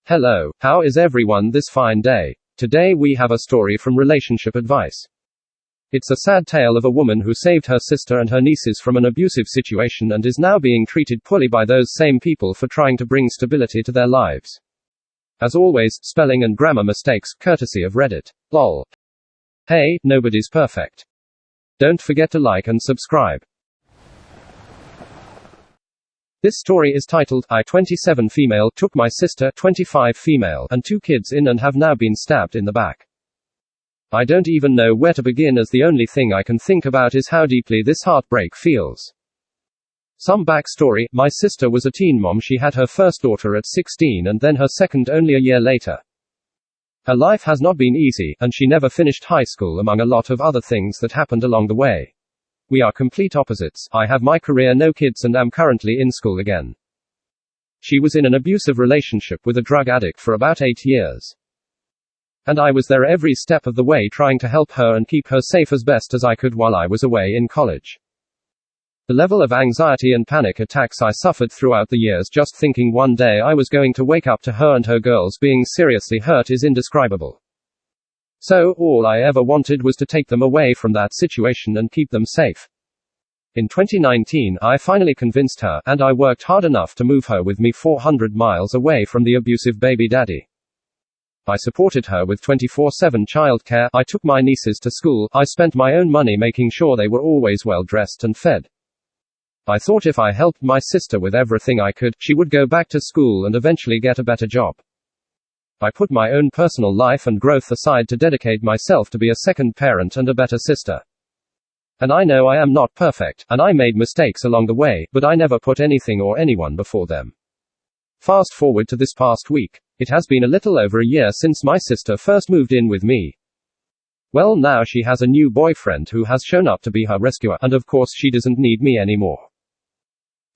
Hello, how is everyone this fine day? Today we have a story from Relationship Advice. It's a sad tale of a woman who saved her sister and her nieces from an abusive situation and is now being treated poorly by those same people for trying to bring stability to their lives. As always, spelling and grammar mistakes, courtesy of Reddit. Lol. Hey, nobody's perfect. Don't forget to like and subscribe. This story is titled, I, 27 female, took my sister, 25 female, and 2 kids in and have now been stabbed in the back. I don't even know where to begin, as the only thing I can think about is how deeply this heartbreak feels. Some backstory: my sister was a teen mom. She had her first daughter at 16 and then her second only a year later. Her life has not been easy, and she never finished high school, among a lot of other things that happened along the way. We are complete opposites. I have my career, no kids, and am currently in school again. She was in an abusive relationship with a drug addict for about 8 years. And I was there every step of the way, trying to help her and keep her safe as best as I could while I was away in college. The level of anxiety and panic attacks I suffered throughout the years just thinking one day I was going to wake up to her and her girls being seriously hurt is indescribable. So, all I ever wanted was to take them away from that situation and keep them safe. In 2019, I finally convinced her, and I worked hard enough to move her with me 400 miles away from the abusive baby daddy. I supported her with 24/7 childcare, I took my nieces to school, I spent my own money making sure they were always well dressed and fed. I thought if I helped my sister with everything I could, she would go back to school and eventually get a better job. I put my own personal life and growth aside to dedicate myself to be a second parent and a better sister. And I know I am not perfect, and I made mistakes along the way, but I never put anything or anyone before them. Fast forward to this past week. It has been a little over a year since my sister first moved in with me. Well, now she has a new boyfriend who has shown up to be her rescuer, and of course she doesn't need me anymore.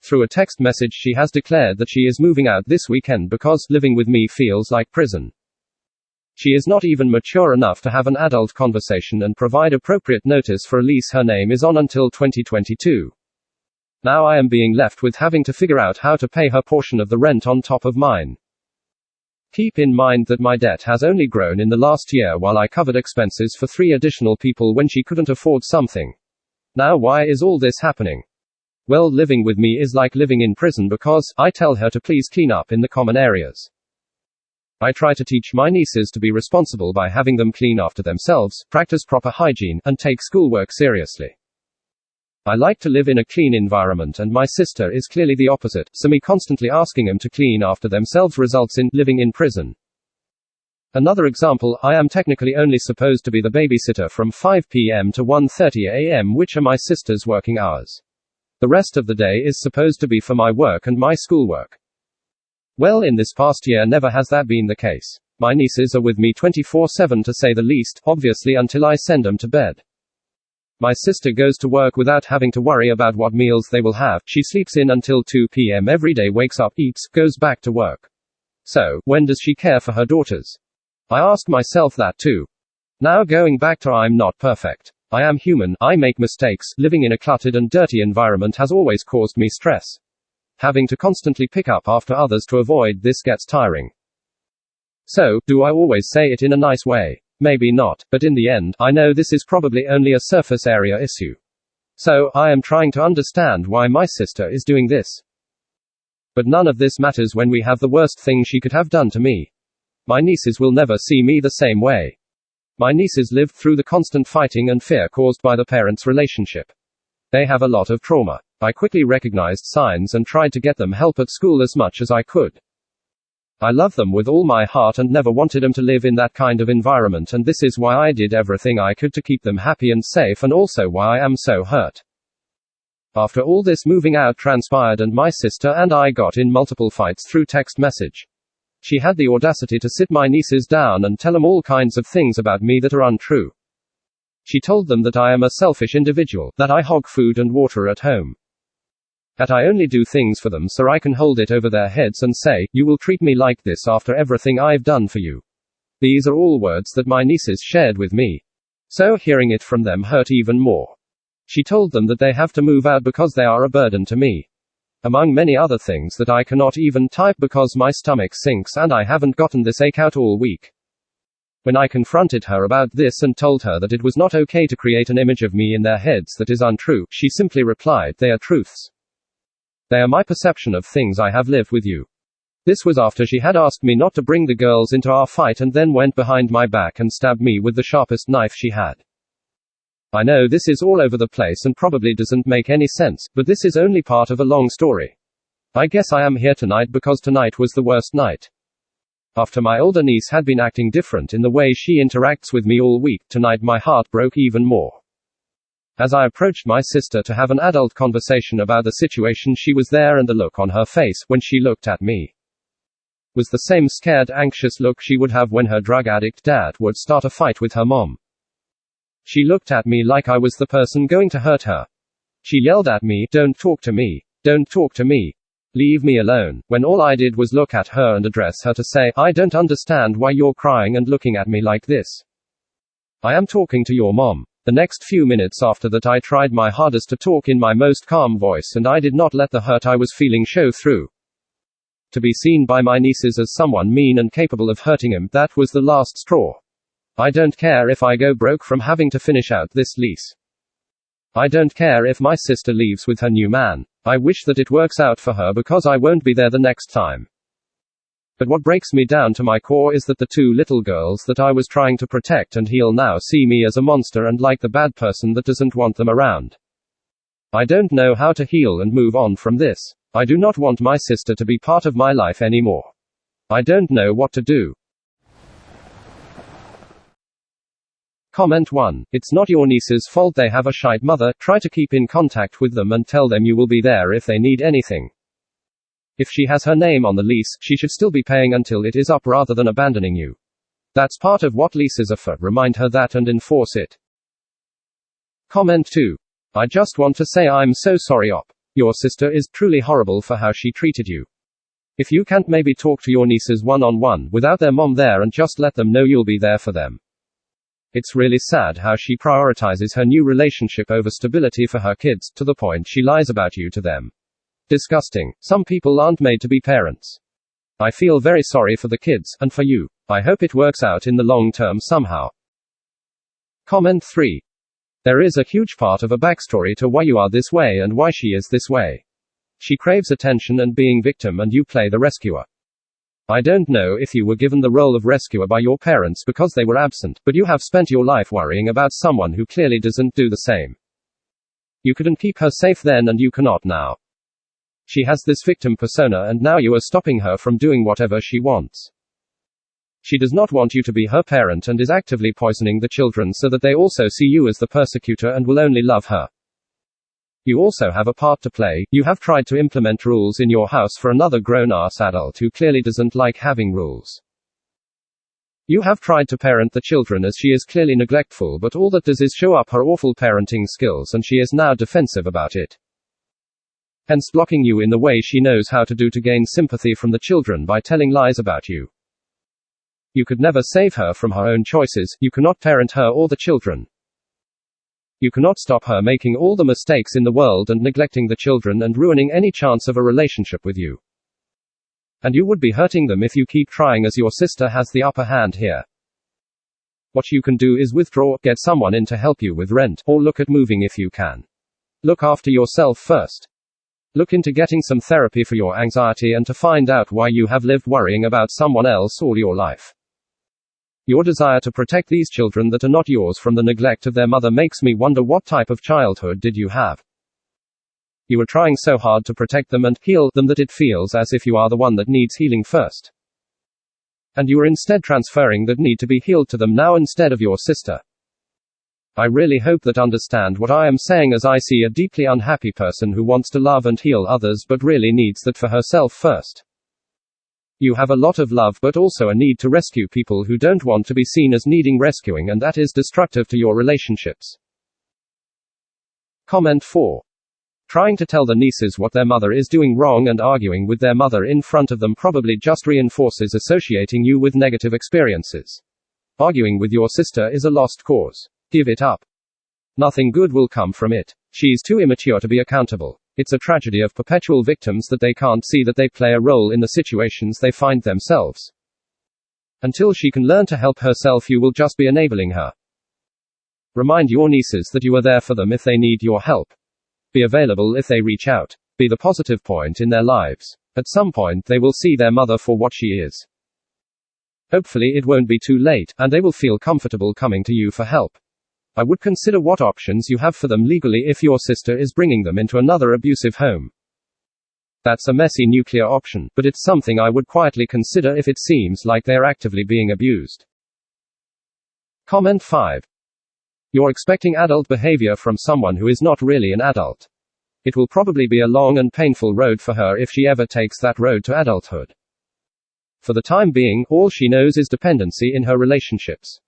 Through a text message, she has declared that she is moving out this weekend because living with me feels like prison. She is not even mature enough to have an adult conversation and provide appropriate notice for a lease her name is on until 2022. Now I am being left with having to figure out how to pay her portion of the rent on top of mine. Keep in mind that my debt has only grown in the last year while I covered expenses for 3 additional people when she couldn't afford something. Now why is all this happening? Well, living with me is like living in prison because I tell her to please clean up in the common areas. I try to teach my nieces to be responsible by having them clean after themselves, practice proper hygiene, and take schoolwork seriously. I like to live in a clean environment, and my sister is clearly the opposite, so me constantly asking them to clean after themselves results in living in prison. Another example, I am technically only supposed to be the babysitter from 5 p.m. to 1:30 a.m., which are my sister's working hours. The rest of the day is supposed to be for my work and my schoolwork. Well, in this past year never has that been the case. My nieces are with me 24/7 to say the least, obviously until I send them to bed. My sister goes to work without having to worry about what meals they will have. She sleeps in until 2 p.m. every day, wakes up, eats, goes back to work. So, when does she care for her daughters? I ask myself that too. Now going back to I'm not perfect. I am human, I make mistakes. Living in a cluttered and dirty environment has always caused me stress. Having to constantly pick up after others to avoid this gets tiring. So, do I always say it in a nice way? Maybe not, but in the end, I know this is probably only a surface area issue. So, I am trying to understand why my sister is doing this. But none of this matters when we have the worst thing she could have done to me. My nieces will never see me the same way. My nieces lived through the constant fighting and fear caused by the parents' relationship. They have a lot of trauma. I quickly recognized signs and tried to get them help at school as much as I could. I love them with all my heart and never wanted them to live in that kind of environment, and this is why I did everything I could to keep them happy and safe, and also why I am so hurt. After all this moving out transpired and my sister and I got in multiple fights through text message. She had the audacity to sit my nieces down and tell them all kinds of things about me that are untrue. She told them that I am a selfish individual, that I hog food and water at home. That I only do things for them so I can hold it over their heads and say, you will treat me like this after everything I've done for you. These are all words that my nieces shared with me. So hearing it from them hurt even more. She told them that they have to move out because they are a burden to me. Among many other things that I cannot even type because my stomach sinks and I haven't gotten this ache out all week. When I confronted her about this and told her that it was not okay to create an image of me in their heads that is untrue, she simply replied, "They are truths. They are my perception of things I have lived with you." This was after she had asked me not to bring the girls into our fight and then went behind my back and stabbed me with the sharpest knife she had. I know this is all over the place and probably doesn't make any sense, but this is only part of a long story. I guess I am here tonight because tonight was the worst night. After my older niece had been acting different in the way she interacts with me all week, tonight my heart broke even more. As I approached my sister to have an adult conversation about the situation, she was there, and the look on her face when she looked at me was the same scared, anxious look she would have when her drug addict dad would start a fight with her mom. She looked at me like I was the person going to hurt her. She yelled at me, "Don't talk to me. Don't talk to me. Leave me alone," when all I did was look at her and address her to say, "I don't understand why you're crying and looking at me like this. I am talking to your mom." The next few minutes after that, I tried my hardest to talk in my most calm voice, and I did not let the hurt I was feeling show through. To be seen by my nieces as someone mean and capable of hurting him, that was the last straw. I don't care if I go broke from having to finish out this lease. I don't care if my sister leaves with her new man. I wish that it works out for her because I won't be there the next time. But what breaks me down to my core is that the two little girls that I was trying to protect and heal now see me as a monster and like the bad person that doesn't want them around. I don't know how to heal and move on from this. I do not want my sister to be part of my life anymore. I don't know what to do. Comment 1. It's not your niece's fault they have a shite mother. Try to keep in contact with them and tell them you will be there if they need anything. If she has her name on the lease, she should still be paying until it is up rather than abandoning you. That's part of what leases are for. Remind her that and enforce it. Comment 2. I just want to say I'm so sorry, Op. Your sister is truly horrible for how she treated you. If you can't maybe talk to your nieces one-on-one without their mom there and just let them know you'll be there for them. It's really sad how she prioritizes her new relationship over stability for her kids, to the point she lies about you to them. Disgusting. Some people aren't made to be parents. I feel very sorry for the kids, and for you. I hope it works out in the long term somehow. Comment 3. There is a huge part of a backstory to why you are this way and why she is this way. She craves attention and being victim, and you play the rescuer. I don't know if you were given the role of rescuer by your parents because they were absent, but you have spent your life worrying about someone who clearly doesn't do the same. You couldn't keep her safe then and you cannot now. She has this victim persona and now you are stopping her from doing whatever she wants. She does not want you to be her parent and is actively poisoning the children so that they also see you as the persecutor and will only love her. You also have a part to play. You have tried to implement rules in your house for another grown-ass adult who clearly doesn't like having rules. You have tried to parent the children as she is clearly neglectful, but all that does is show up her awful parenting skills and she is now defensive about it. Hence blocking you in the way she knows how to do to gain sympathy from the children by telling lies about you. You could never save her from her own choices. You cannot parent her or the children. You cannot stop her making all the mistakes in the world and neglecting the children and ruining any chance of a relationship with you. And you would be hurting them if you keep trying, as your sister has the upper hand here. What you can do is withdraw, get someone in to help you with rent, or look at moving if you can. Look after yourself first. Look into getting some therapy for your anxiety and to find out why you have lived worrying about someone else all your life. Your desire to protect these children that are not yours from the neglect of their mother makes me wonder, what type of childhood did you have? You are trying so hard to protect them and heal them that it feels as if you are the one that needs healing first. And you are instead transferring that need to be healed to them now instead of your sister. I really hope that understand what I am saying, as I see a deeply unhappy person who wants to love and heal others but really needs that for herself first. You have a lot of love but also a need to rescue people who don't want to be seen as needing rescuing, and that is destructive to your relationships. Comment 4. Trying to tell the nieces what their mother is doing wrong and arguing with their mother in front of them probably just reinforces associating you with negative experiences. Arguing with your sister is a lost cause. Give it up. Nothing good will come from it. She's too immature to be accountable. It's a tragedy of perpetual victims that they can't see that they play a role in the situations they find themselves. Until she can learn to help herself, you will just be enabling her. Remind your nieces that you are there for them if they need your help. Be available if they reach out. Be the positive point in their lives. At some point, they will see their mother for what she is. Hopefully, it won't be too late, and they will feel comfortable coming to you for help. I would consider what options you have for them legally if your sister is bringing them into another abusive home. That's a messy nuclear option, but it's something I would quietly consider if it seems like they're actively being abused. Comment 5. You're expecting adult behavior from someone who is not really an adult. It will probably be a long and painful road for her if she ever takes that road to adulthood. For the time being, all she knows is dependency in her relationships.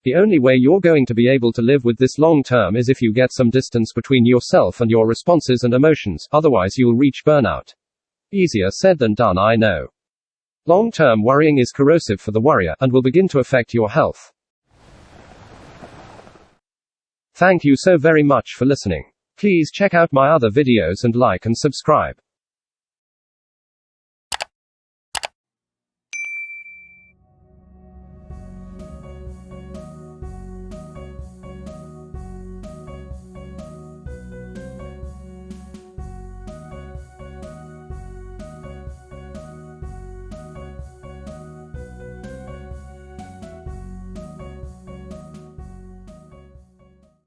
The only way you're going to be able to live with this long term is if you get some distance between yourself and your responses and emotions, otherwise you'll reach burnout. Easier said than done, I know. Long-term worrying is corrosive for the worrier, and will begin to affect your health. Thank you so very much for listening. Please check out my other videos and like and subscribe.